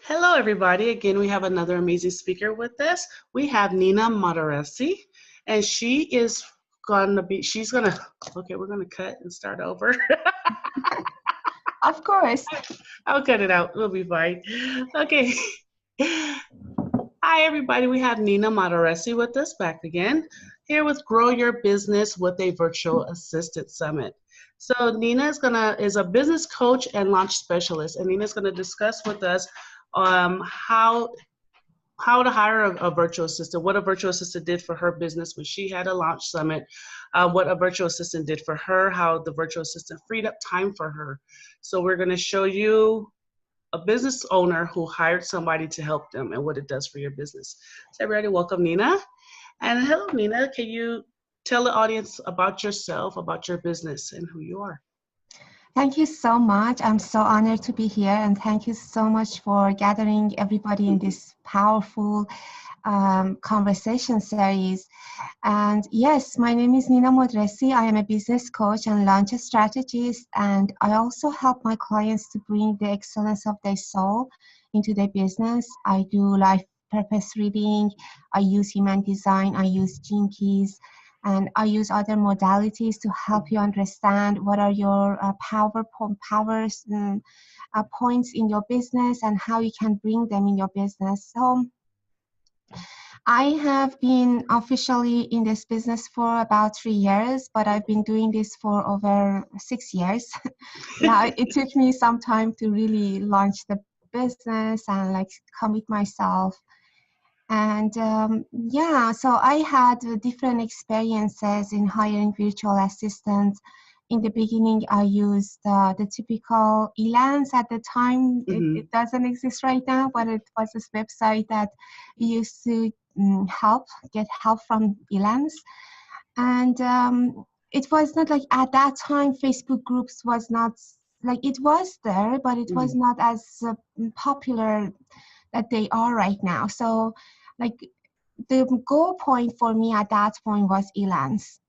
Hello, everybody. Again, we have another amazing speaker with us. We have Nina Modaresi, and we're gonna cut and start over. Of course. I'll cut it out. We'll be fine. Okay. Hi, everybody. We have Nina Modaresi with us back again, here with Grow Your Business with a Virtual Assistant Summit. So Nina is a business coach and launch specialist, and Nina's gonna discuss with us how to hire a virtual assistant, what a virtual assistant did for her business when she had a launch summit, what a virtual assistant did for her, how the virtual assistant freed up time for her. So we're going to show you a business owner who hired somebody to help them and what it does for your business. So everybody, welcome Nina. And hello, Nina. Can you tell the audience about yourself, about your business, and who you are? Thank you so much. I'm so honored to be here, and thank you so much for gathering everybody in this powerful conversation series. And yes, my name is Nina Modaresi. I am a business coach and launch strategist, and I also help my clients to bring the excellence of their soul into their business. I do life purpose reading, I use human design, I use gene keys, and I use other modalities to help you understand what are your powers points in your business and how you can bring them in your business. So I have been officially in this business for about 3 years, but I've been doing this for over 6 years. Yeah, it took me some time to really launch the business and like commit myself. And yeah, so I had different experiences in hiring virtual assistants. In the beginning, I used the typical Elance at the time. It doesn't exist right now, but it was this website that used to get help from Elance. And it was not like at that time, Facebook groups was not, like it was there, but it was not as popular that they are right now. So like the goal point for me at that point was Elance.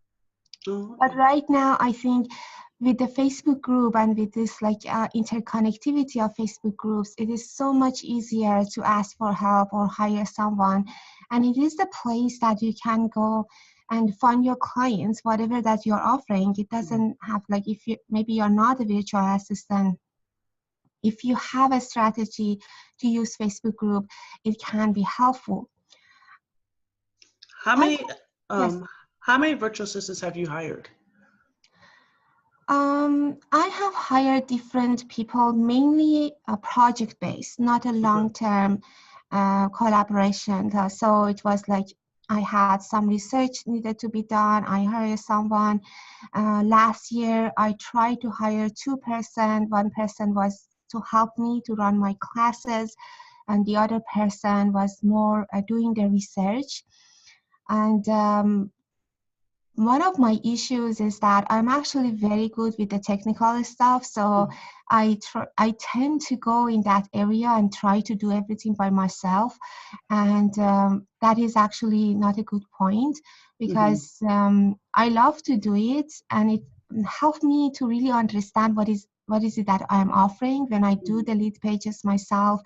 But right now, I think with the Facebook group and with this like interconnectivity of Facebook groups, it is so much easier to ask for help or hire someone. And it is the place that you can go and find your clients, whatever that you're offering. It doesn't have like, if you, maybe you're not a virtual assistant, if you have a strategy to use Facebook group, it can be helpful. How many virtual assistants have you hired? I have hired different people, mainly project-based, not a long-term collaboration. So it was like I had some research needed to be done. I hired someone. Last year, I tried to hire 2 persons. One person was to help me to run my classes, and the other person was more doing the research. And one of my issues is that I'm actually very good with the technical stuff. So I tend to go in that area and try to do everything by myself. And that is actually not a good point, because I love to do it, and it helped me to really understand what is it that I'm offering. When I do the lead pages myself,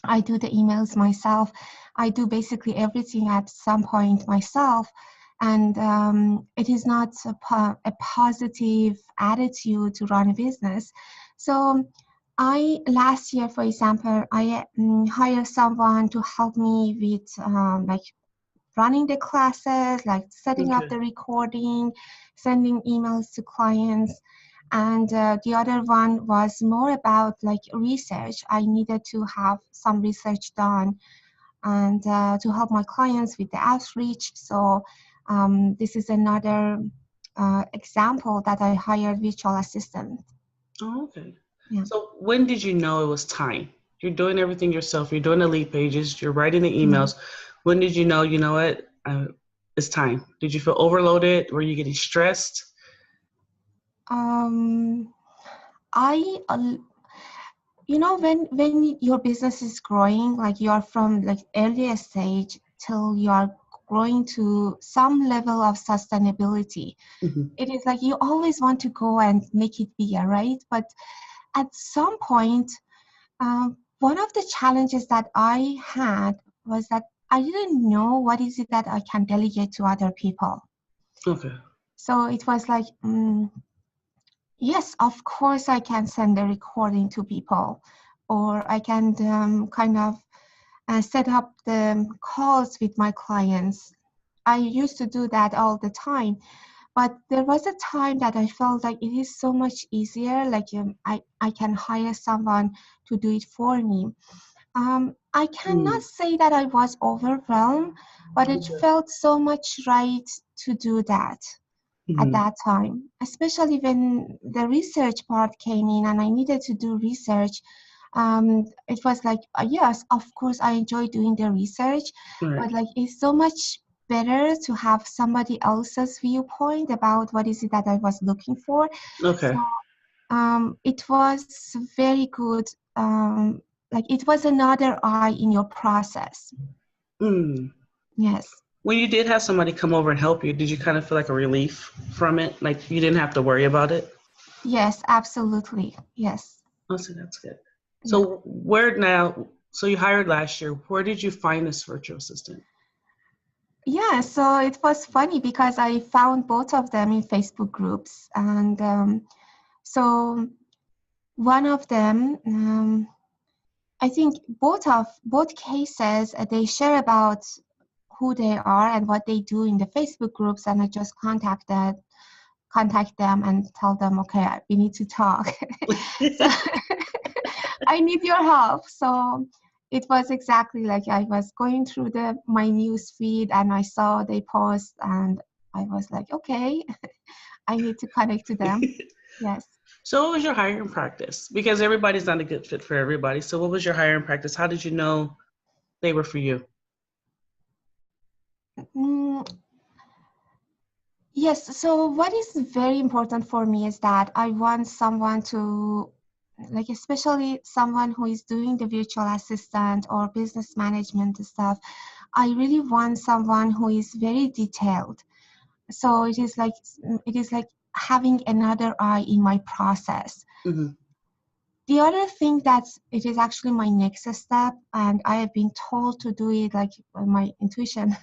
I do the emails myself, I do basically everything at some point myself. And it is not a positive attitude to run a business. So last year, for example, I hired someone to help me with like running the classes, like setting up the recording, sending emails to clients. And the other one was more about like research. I needed to have some research done and to help my clients with the outreach. So this is another example that I hired virtual assistant. Oh, okay. Yeah. So when did you know it was time? You're doing everything yourself. You're doing the lead pages. You're writing the emails. When did you know what, it's time? Did you feel overloaded? Were you getting stressed? When your business is growing, like you are from like earlier stage till you are growing to some level of sustainability, it is like you always want to go and make it bigger, right? But at some point, one of the challenges that I had was that I didn't know what is it that I can delegate to other people. Okay. So it was like, yes, of course I can send a recording to people, or I can kind of set up the calls with my clients. I used to do that all the time. But there was a time that I felt like it is so much easier, like I can hire someone to do it for me. I cannot say that I was overwhelmed, but it Okay. felt so much right to do that at Mm-hmm. that time, especially when the research part came in and I needed to do research. It was like, yes, of course, I enjoy doing the research, Right. but like it's so much better to have somebody else's viewpoint about what is it that I was looking for. Okay. So it was very good. Like it was another eye in your process. Mm. Yes. When you did have somebody come over and help you, did you kind of feel like a relief from it? Like you didn't have to worry about it? Yes, absolutely. Yes. Oh, so that's good. Yeah. So where now, so you hired last year, where did you find this virtual assistant? Yeah, so it was funny because I found both of them in Facebook groups. And so one of them, I think both cases, they share about who they are and what they do in the Facebook groups. And I just contact them and tell them, okay, we need to talk. So I need your help. So it was exactly like I was going through my news feed and I saw they post and I was like, okay, I need to connect to them. Yes. So what was your hiring practice? Because everybody's not a good fit for everybody. So what was your hiring practice? How did you know they were for you? Mm, yes. So what is very important for me is that I want someone to, like, especially someone who is doing the virtual assistant or business management stuff. I really want someone who is very detailed. So it is like having another eye in my process. Mm-hmm. The other thing that it is actually my next step, and I have been told to do it, like my intuition,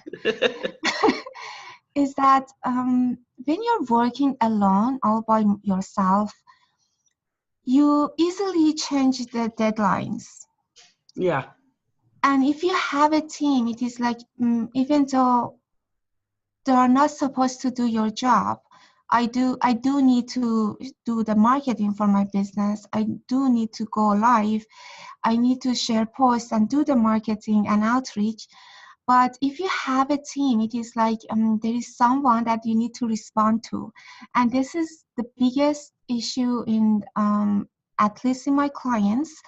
is that when you're working alone all by yourself, you easily change the deadlines. Yeah. And if you have a team, it is like, even though they are not supposed to do your job, I do need to do the marketing for my business. I do need to go live. I need to share posts and do the marketing and outreach. But if you have a team, it is like there is someone that you need to respond to. And this is the biggest issue in, at least in my clients,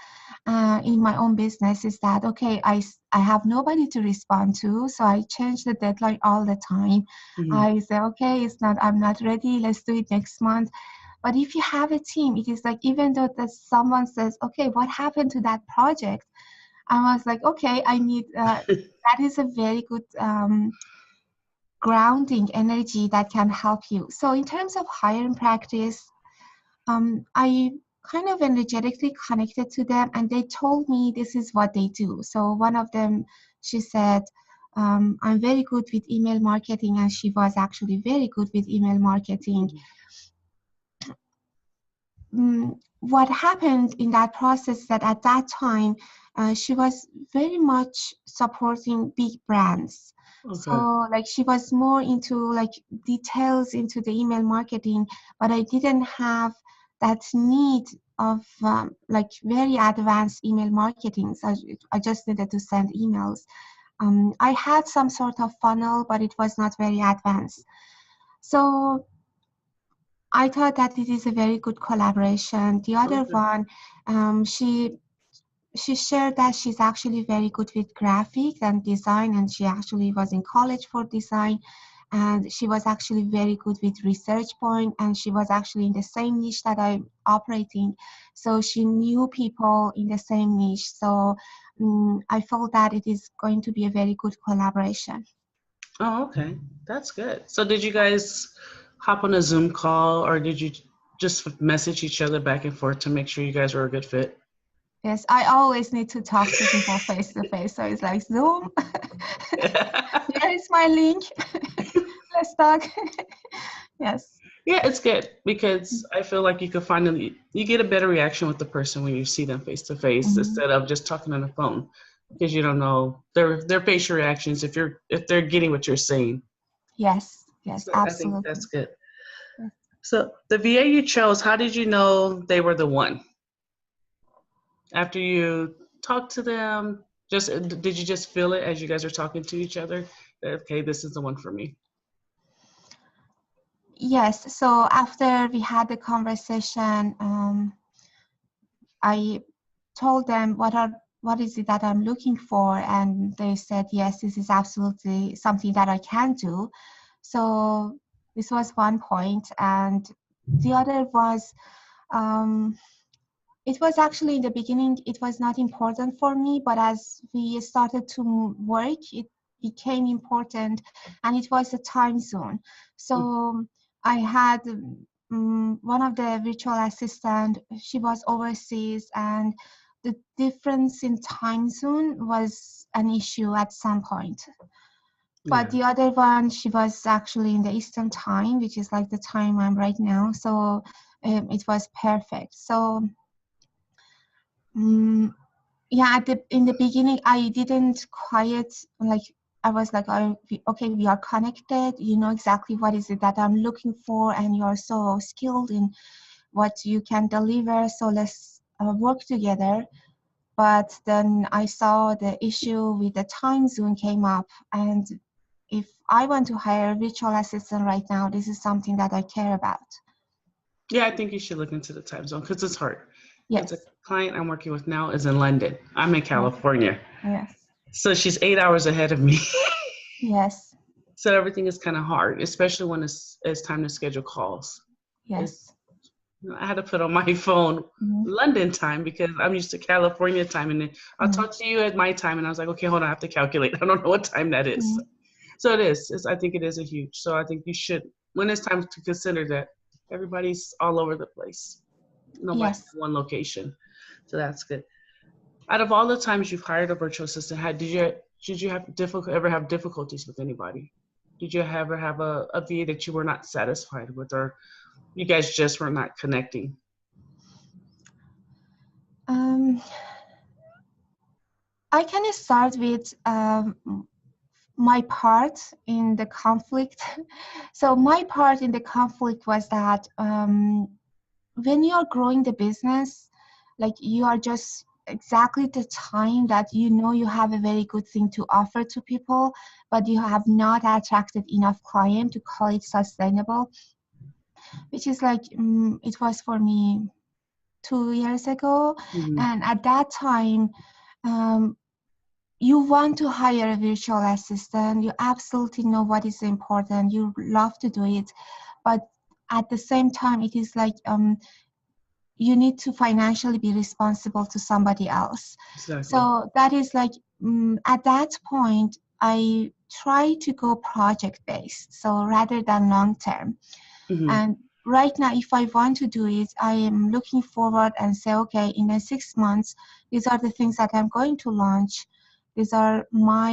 in my own business, is that, okay, I have nobody to respond to. So I change the deadline all the time. Mm-hmm. I say, okay, I'm not ready. Let's do it next month. But if you have a team, it is like, even though that someone says, okay, what happened to that project? I was like, okay, that is a very good grounding energy that can help you. So in terms of hiring practice, I kind of energetically connected to them and they told me this is what they do. So one of them, she said, I'm very good with email marketing, and she was actually very good with email marketing. What happened in that process, that at that time she was very much supporting big brands. So Okay. like she was more into like details into the email marketing, but I didn't have that need of like very advanced email marketing. So I just needed to send emails. I had some sort of funnel, but it was not very advanced. So I thought that it is a very good collaboration. The other Okay. one, she shared that she's actually very good with graphics and design, and she actually was in college for design, and she was actually very good with research point, and she was actually in the same niche that I'm operating. So she knew people in the same niche. So I felt that it is going to be a very good collaboration. Oh, okay. That's good. So did you guys hop on a Zoom call or did you just message each other back and forth to make sure you guys were a good fit? Yes, I always need to talk to people face to face. So it's like Zoom. Here is my link. Let's talk. Yes. Yeah, it's good because I feel like you can finally you get a better reaction with the person when you see them face to face Mhm. instead of just talking on the phone because you don't know their facial reactions if they're getting what you're saying. Yes, yes, So I think that's absolutely. good. Yes. So the VA you chose, how did you know they were the one? After you talked to them, just did you just feel it as you guys are talking to each other? That, okay, this is the one for me. Yes, so after we had the conversation, I told them what is it that I'm looking for, and they said yes, this is absolutely something that I can do. So this was one point, and the other was um, it was actually in the beginning it was not important for me, but as we started to work, it became important, and it was the time zone. So I had one of the virtual assistant, she was overseas, and the difference in time zone was an issue at some point. But Yeah. the other one, she was actually in the Eastern time, which is like the time I'm right now. So it was perfect. So Mm, yeah, in the beginning, I didn't quite like. I was like, okay, we are connected. You know exactly what is it that I'm looking for, and you are so skilled in what you can deliver. So let's work together. But then I saw the issue with the time zone came up, and if I want to hire a virtual assistant right now, this is something that I care about. Yeah, I think you should look into the time zone because it's hard. Because the Yes, client I'm working with now is in London. I'm in yes, California. yes, So she's 8 hours ahead of me. yes, So everything is kind of hard, especially when it's time to schedule calls. It's, yes. I had to put on my phone Mhm, London time because I'm used to California time. And then I'll mhm, talk to you at my time. And I was like, okay, hold on, I have to calculate. I don't know what time that is. mhm. So it is. I think it is a huge. So I think you should, when it's time to consider that, everybody's all over the place. Nobody's Yes. in one location. So that's good. Out of all the times you've hired a virtual assistant, did you have ever have difficulties with anybody? Did you ever have a VA that you were not satisfied with, or you guys just were not connecting? Um, I can start with my part in the conflict. So my part in the conflict was that when you are growing the business, like you are just exactly the time that you know you have a very good thing to offer to people, but you have not attracted enough client to call it sustainable, which is like it was for me 2 years ago. Mm-hmm. And at that time, um, you want to hire a virtual assistant, you absolutely know what is important, you love to do it, but at the same time it is like you need to financially be responsible to somebody else. Exactly. So that is like at that point I try to go project based, so rather than long term. Mm-hmm. And right now, if I want to do it, I am looking forward and say, okay, in a 6 months, these are the things that I'm going to launch. These are my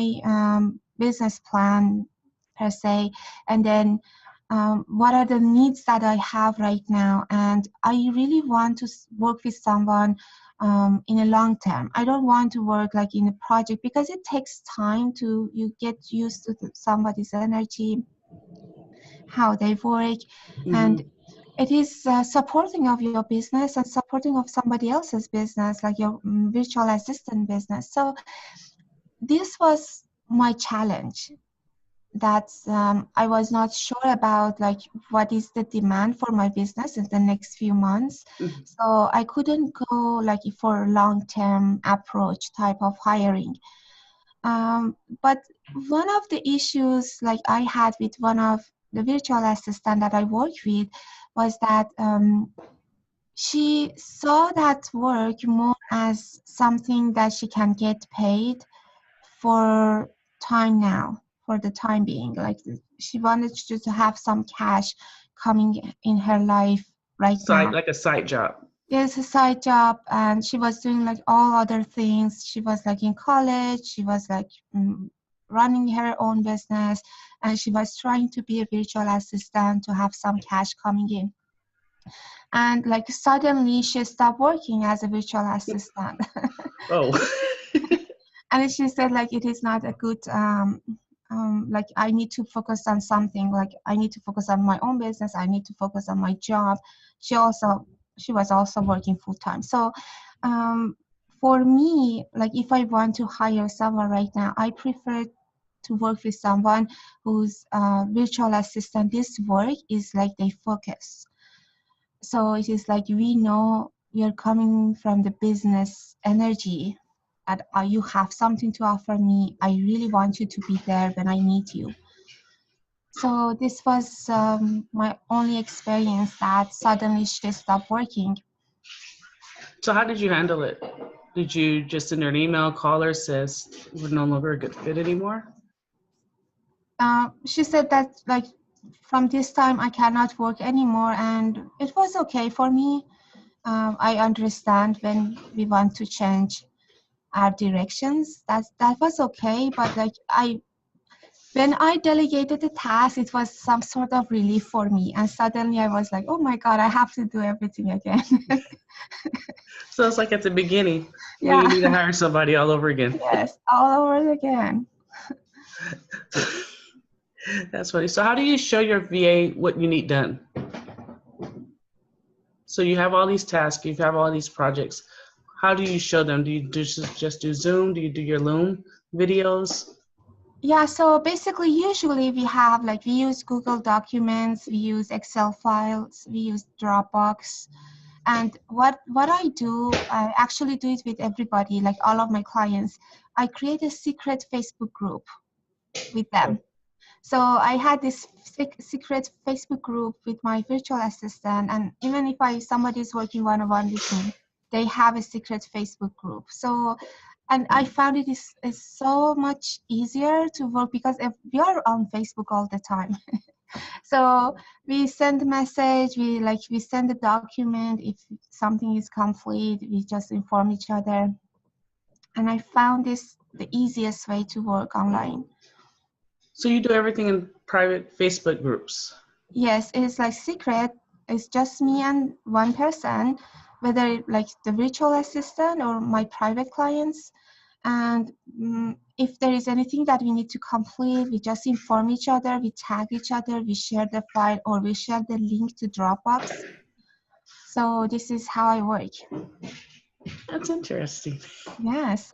business plan per se. And then what are the needs that I have right now? And I really want to work with someone in a long term. I don't want to work like in a project because it takes time to you get used to somebody's energy, how they work, and Mm-hmm. it is supporting of your business and supporting of somebody else's business, like your virtual assistant business. So this was my challenge, that I was not sure about like what is the demand for my business in the next few months. Mm-hmm. So I couldn't go like for a long-term approach type of hiring. But one of the issues like I had with one of the virtual assistant that I worked with was that she saw that work more as something that she can get paid for time now, for the time being. Like she wanted to have some cash coming in her life right Side now. like a side job. Yes, a side job, and she was doing like all other things. She was like in college. She was like running her own business, and she was trying to be a virtual assistant to have some cash coming in. And like suddenly she stopped working as a virtual assistant. Oh. And she said like it is not a good like I need to focus on something, like I need to focus on my own business, I need to focus on my job. She was also working full time. So for me, like if I want to hire someone right now, I prefer to work with someone whose virtual assistant, this work is like they focus. So it is like we know you're coming from the business energy, and you have something to offer me. I really want you to be there when I need you. So this was my only experience that suddenly she stopped working. So how did you handle it? Did you just send her an email, call her, says we're no longer a good fit anymore? She said that like from this time I cannot work anymore, and it was okay for me. I understand when we want to change our directions. That was okay, but like when I delegated the task, it was some sort of relief for me, and suddenly I was like, oh my god, I have to do everything again. So it's like at the beginning when you Yeah. need to hire somebody all over again. Yes, all over again. That's funny. So how do you show your VA what you need done? So you have all these tasks, you have all these projects. How do you show them? Do you just do Zoom? Do you do your Loom videos? Yeah, so basically, usually we have like we use Google Documents, we use Excel files, we use Dropbox. And what I do, I actually do it with everybody, like all of my clients. I create a secret Facebook group with them. So I had this secret Facebook group with my virtual assistant, and even if somebody is working one-on-one with me, they have a secret Facebook group. So, and I found is so much easier to work because if we are on Facebook all the time. So we send a message, we send a document. If something is complete, we just inform each other. And I found this the easiest way to work online. So you do everything in private Facebook groups. Yes, it's like secret. It's just me and one person, whether like the virtual assistant or my private clients. And if there is anything that we need to complete, we just inform each other, we tag each other, we share the file, or we share the link to Dropbox. So this is how I work. That's interesting. Yes.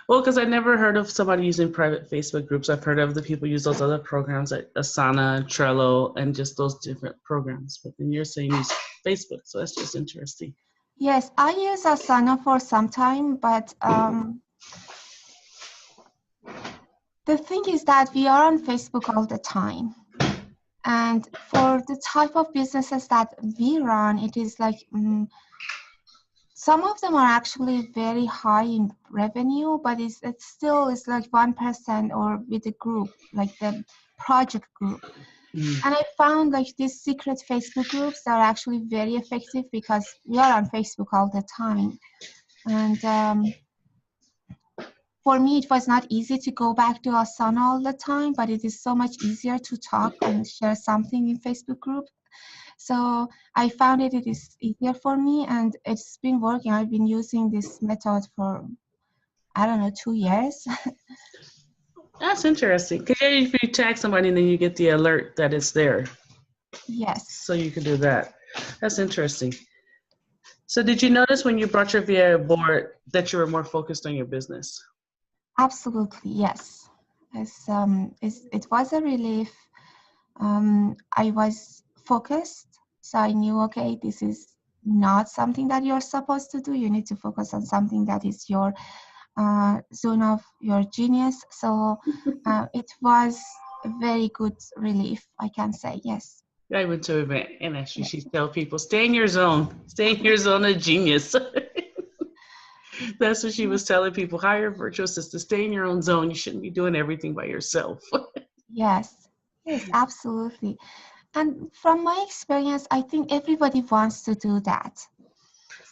Well, because I never heard of somebody using private Facebook groups. I've heard of the people use those other programs like Asana, Trello, and just those different programs. But then you're saying use Facebook, so that's just interesting. Yes, I use Asana for some time, but the thing is that we are on Facebook all the time. And for the type of businesses that we run, it is like some of them are actually very high in revenue, but it's still is like 1% or with a group, like the project group. And I found like these secret Facebook groups are actually very effective because we are on Facebook all the time. And for me, it was not easy to go back to Asana all the time, but it is so much easier to talk and share something in Facebook group. So I found it is easier for me, and it's been working. I've been using this method for, I don't know, 2 years. That's interesting. Because if you tag somebody, then you get the alert that it's there. Yes, So you can do that. That's interesting. So did you notice when you brought your VA aboard that you were more focused on your business? absolutely, yes. It was a relief. I was focused, so I knew, okay, this is not something that you're supposed to do. You need to focus on something that is your zone of your genius. So it was a very good relief, I can say, yes. I went to an event and actually Yeah. she tell people, stay in your zone. Stay in your zone of genius. That's what she was telling people. Hire a virtual assistant. Stay in your own zone. You shouldn't be doing everything by yourself. Yes, yes, absolutely. And from my experience, I think everybody wants to do that.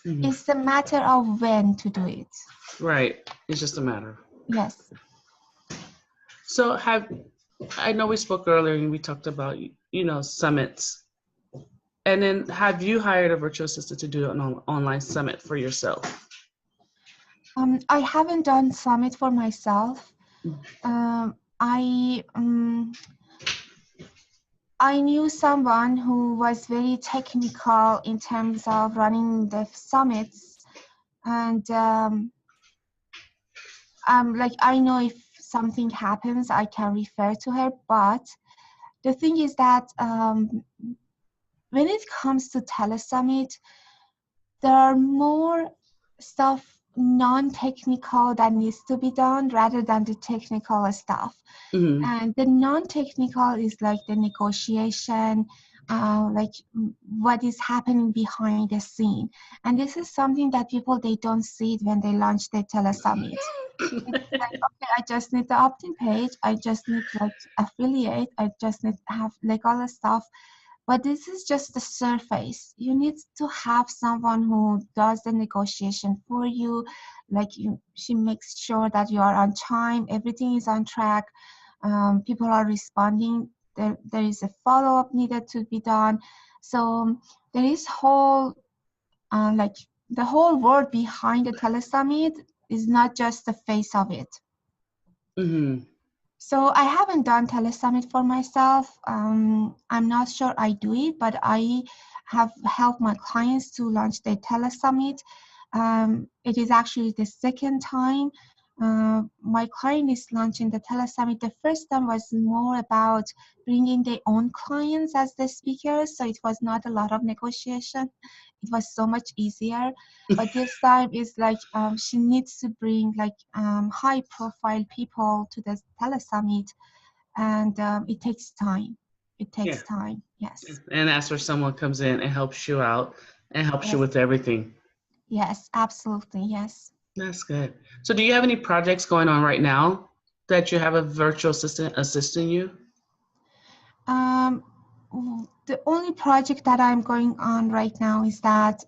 Mhm. It's a matter of when to do it. Right. It's just a matter. Yes. So I know we spoke earlier and we talked about, summits. And then have you hired a virtual assistant to do an online summit for yourself? I haven't done summit for myself. I I knew someone who was very technical in terms of running the summits, and like I know if something happens, I can refer to her. But the thing is that when it comes to telesummit, there are more stuff non-technical that needs to be done rather than the technical stuff. Hmm. And the non-technical is like the negotiation, like what is happening behind the scene. And this is something that people, they don't see it when they launch their telesummit. It's like, okay, I just need the opt-in page, I just need like affiliate, I just need to have like all the stuff. But this is just the surface. You need to have someone who does the negotiation for you. Like she makes sure that you are on time, everything is on track, people are responding. There is a follow-up needed to be done. So there is whole, like the whole world behind the telesummit is not just the face of it. Hmm. So I haven't done telesummit for myself. I'm not sure I do it, but I have helped my clients to launch their telesummit. It is actually the second time my client is launching the telesummit. The first time was more about bringing their own clients as the speakers, so it was not a lot of negotiation. It was so much easier. But this time is like she needs to bring like high profile people to the telesummit, and it takes time. It Yeah. takes time. Yes. And that's where someone comes in and helps you out and helps you Yes. with everything. Yes. Absolutely. Yes. That's good. So do you have any projects going on right now that you have a virtual assistant assisting you? Um, the only project that I'm going on right now is that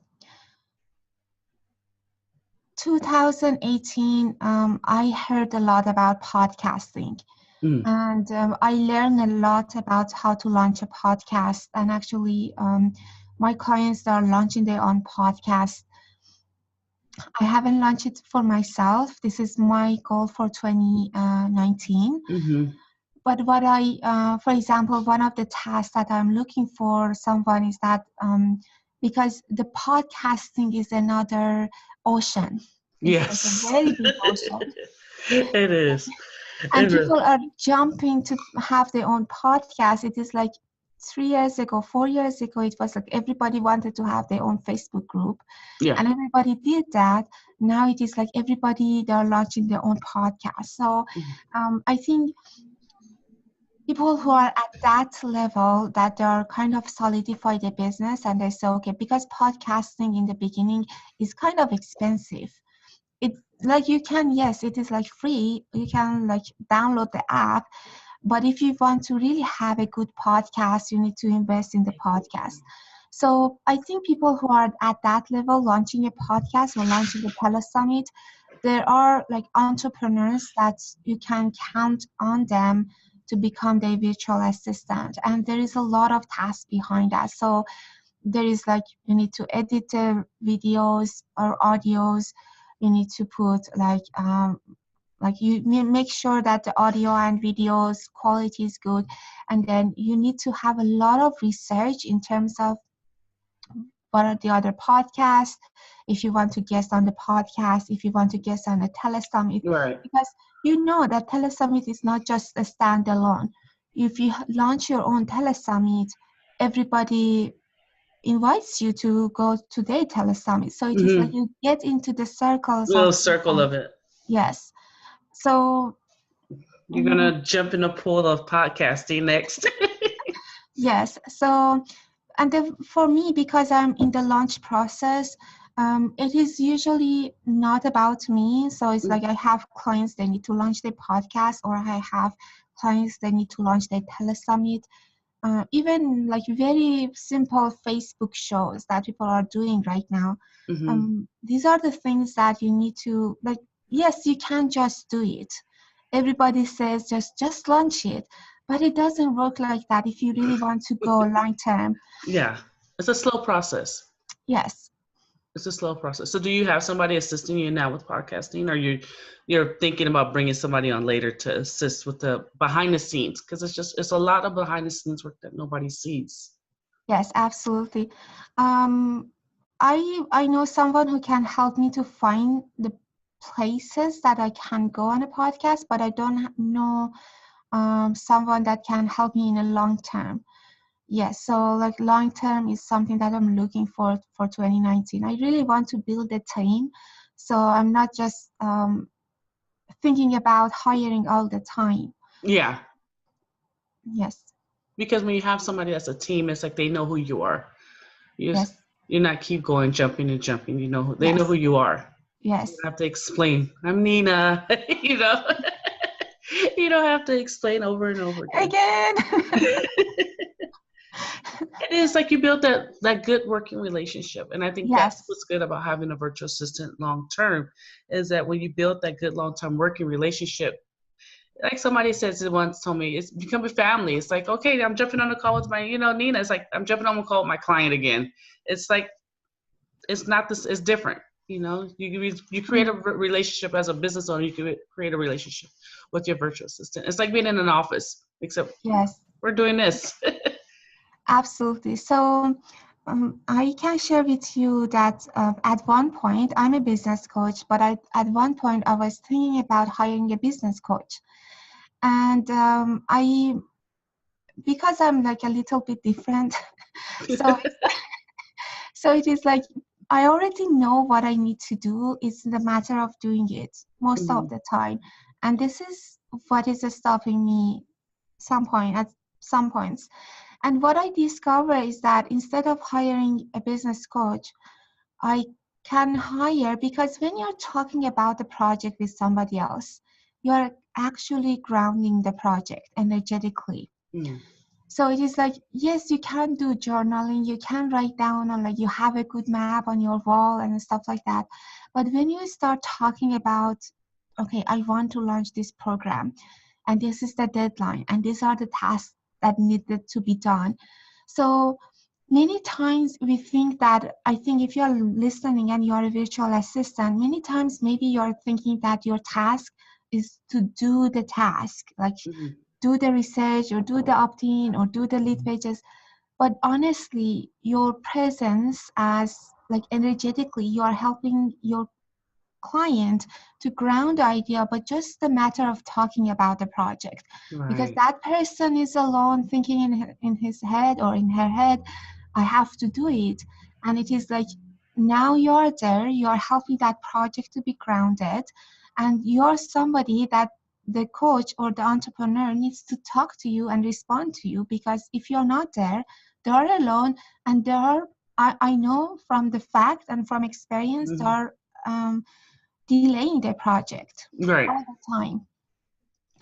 2018, I heard a lot about podcasting. Mm. And I learned a lot about how to launch a podcast. And actually, my clients are launching their own podcast. I haven't launched it for myself. This is my goal for 2019. Hmm. But for example, one of the tasks that I'm looking for someone is that because the podcasting is another ocean. It's like a Yes. very big ocean. It is. And It people really, are jumping to have their own podcast. It is like 3 years ago, 4 years ago, it was like everybody wanted to have their own Facebook group, yeah. and everybody did that. Now it is like everybody, they're launching their own podcast. So I think people who are at that level, that they're kind of solidify their business, and they say, okay, because podcasting in the beginning is kind of expensive. It's like you can, yes, it is like free, you can like download the app, but if you want to really have a good podcast, you need to invest in the podcast. So I think people who are at that level, launching a podcast or launching a telesummit, there are like entrepreneurs that you can count on them to become their virtual assistant. And there is a lot of tasks behind that. So there is like you need to edit the videos or audios. You need to put like you make sure that the audio and videos quality is good, and then you need to have a lot of research in terms of what are the other podcasts, if you want to guest on the podcast, if you want to guest on a telesummit, Right. because you know that telesummit is not just a standalone. If you launch your own telesummit, everybody invites you to go to their telesummit. So it is like Hmm. you get into the circles of Little circle people. of it. Yes. So You're gonna jump in the pool of podcasting next. yes. So, and for me, because I'm in the launch process, it is usually not about me. So it's like I have clients, they need to launch their podcast, or I have clients, they need to launch their telesummit. even like very simple Facebook shows that people are doing right now. Mm-hmm. These are the things that you need to like. Yes, you can just do it. Everybody says just launch it, but it doesn't work like that. If you really want to go long term, Yeah, it's a slow process. yes. It's a slow process. So do you have somebody assisting you now with podcasting, or you're thinking about bringing somebody on later to assist with the behind the scenes? Because it's a lot of behind the scenes work that nobody sees. Yes, absolutely. Um, I know someone who can help me to find the places that I can go on a podcast, but I don't know someone that can help me in a long term. Yes, so like long term is something that I'm looking for 2019. I really want to build a team, so I'm not just thinking about hiring all the time. Yeah, Yes, because when you have somebody that's a team, it's like they know who you are. You just, yes, you're not keep going, jumping and jumping. They know who yes, you are. You yes. don't have to explain. I'm Nina. you know, you don't have to explain over and over again. Again. It is like you built that good working relationship, and I think that's Yes, what's good about having a virtual assistant long term, is that when you build that good long term working relationship, like somebody says it once told me, it's become a family. It's like, okay, I'm jumping on a call with my, Nina. It's like I'm jumping on a call with my client again. It's like it's not this. It's different. You create a relationship as a business owner. You can create a relationship with your virtual assistant. It's like being in an office, except yes, we're doing this. absolutely. So I can share with you that at one point, I'm a business coach, but at one point I was thinking about hiring a business coach. And because I'm like a little bit different, so so it is like I already know what I need to do. It's the matter of doing it most of Mhm. the time. And this is what is stopping me at some points. And what I discover is that instead of hiring a business coach, I can hire, because when you're talking about the project with somebody else, you're actually grounding the project energetically. Mm. So it is like, yes, you can do journaling, you can write down, or like you have a good map on your wall and stuff like that. But when you start talking about, okay, I want to launch this program, and this is the deadline, and these are the tasks that needed to be done. So many times we think that, I think if you're listening and you're a virtual assistant, many times maybe you're thinking that your task is to do the task, like Mhm. do the research or do the opt-in or do the lead pages. But honestly, your presence as like energetically, you are helping your client to ground the idea, but just the matter of talking about the project. Because Right. that person is alone thinking in his head or in her head, I have to do it. And it is like, now you're there, you're helping that project to be grounded, and you're somebody that the coach or the entrepreneur needs to talk to you and respond to you. Because if you're not there, they're alone, and I know from the fact and from experience, Mhm. they're delaying the project Right. all the time.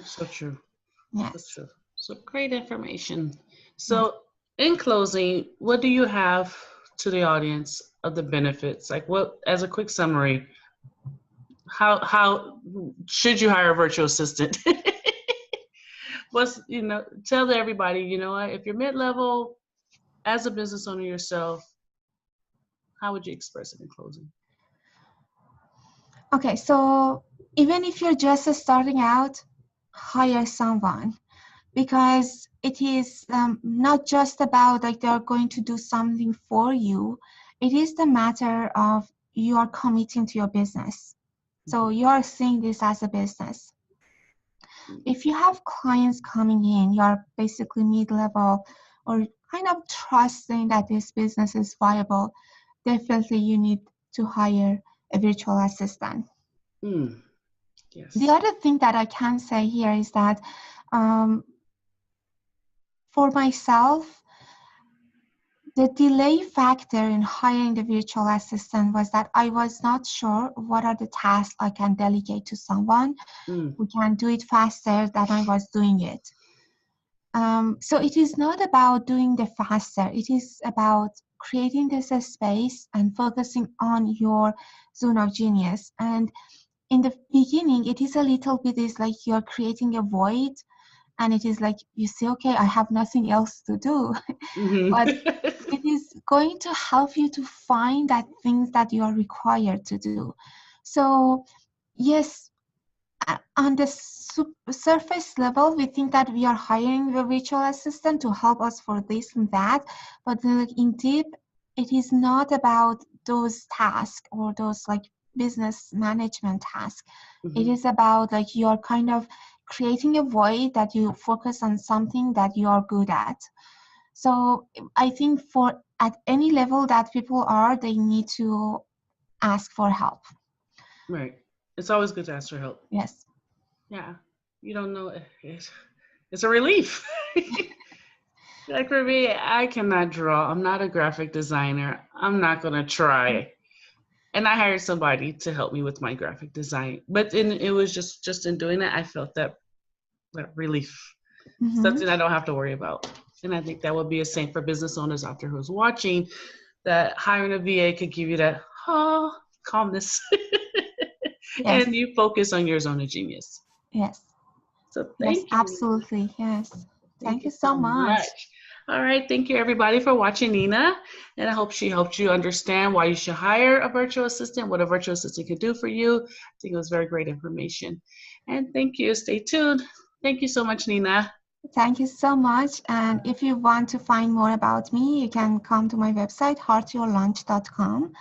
So true. So Yes, true. So great information. yes. So, in closing, what do you have to the audience of the benefits? Like, what, as a quick summary, how should you hire a virtual assistant? Tell everybody, what, if you're mid-level as a business owner yourself, how would you express it in closing? Okay, so even if you're just starting out, hire someone, because it is not just about like they're going to do something for you. It is the matter of you are committing to your business. So Mhm. you are seeing this as a business. If you have clients coming in, you're basically mid-level or kind of trusting that this business is viable, definitely you need to hire a virtual assistant. Mm, The yes. other thing that I can say here is that um, for myself, the delay factor in hiring the virtual assistant was that I was not sure what are the tasks I can delegate to someone Mm, who can do it faster than I was doing it. So it is not about doing the faster. It is about creating this space and focusing on your zone of genius. And in the beginning, it is a little bit is like you're creating a void, and it is like you say, okay, I have nothing else to do. But it is going to help you to find that things that you are required to do. So yes, on the surface level, we think that we are hiring the virtual assistant to help us for this and that, but in deep, it is not about those tasks or those like business management tasks. It is about like you're kind of creating a void that you focus on something that you are good at. So I think for at any level that people are, they need to ask for help. Right. It's always good to ask for help. Yes. Yeah. You don't know. It's a relief. Like for me, I cannot draw. I'm not a graphic designer. I'm not going to try. And I hired somebody to help me with my graphic design. But it was just in doing that, I felt that relief. Something I don't have to worry about. And I think that would be a same for business owners out there who's watching, that hiring a VA could give you that calmness. Yes. And you focus on your zone of genius. Yes. So Yes, thank you, Nina. absolutely. Yes. Thank Thank you you so so much. much. All right, thank you everybody for watching Nina. And I hope she helped you understand why you should hire a virtual assistant, what a virtual assistant can do for you. I think it was very great information. And thank you. Stay tuned. Thank you so much, Nina. Thank you so much. And if you want to find more about me, you can come to my website, heartyourlaunch.com.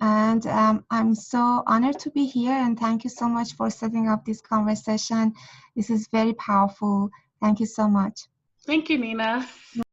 And I'm so honored to be here. And thank you so much for setting up this conversation. This is very powerful. Thank you so much. Thank you, Nina.